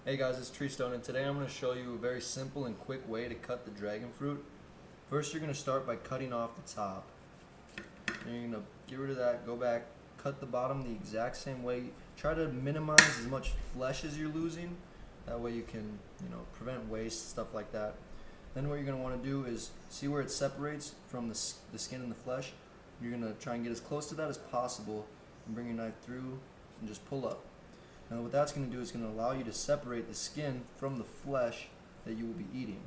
Hey guys, it's Treestone, and today I'm going to show you a very simple and quick way to cut the dragon fruit. First, you're going to start by cutting off the top. Then you're going to get rid of that, go back, cut the bottom the exact same way. Try to minimize as much flesh as you're losing. That way you can, prevent waste, stuff like that. Then what you're going to want to do is see where it separates from the skin and the flesh. You're going to try and get as close to that as possible and bring your knife through and just pull up. Now what that's going to do is going to allow you to separate the skin from the flesh that you will be eating.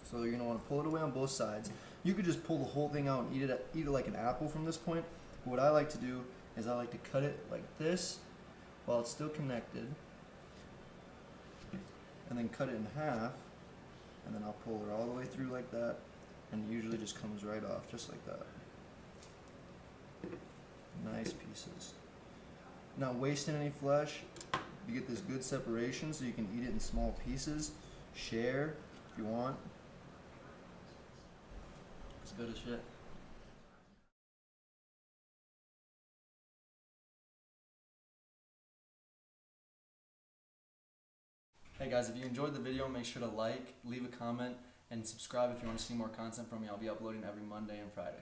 So you're going to want to pull it away on both sides. You could just pull the whole thing out and eat it like an apple from this point. But what I like to do is I like to cut it like this while it's still connected, and then cut it in half, and then I'll pull it all the way through like that, and it usually just comes right off just like that. Nice pieces. Not wasting any flesh. You get this good separation so you can eat it in small pieces. Share if you want. It's good as shit. Hey guys, if you enjoyed the video, make sure to like, leave a comment, and subscribe if you want to see more content from me. I'll be uploading every Monday and Friday.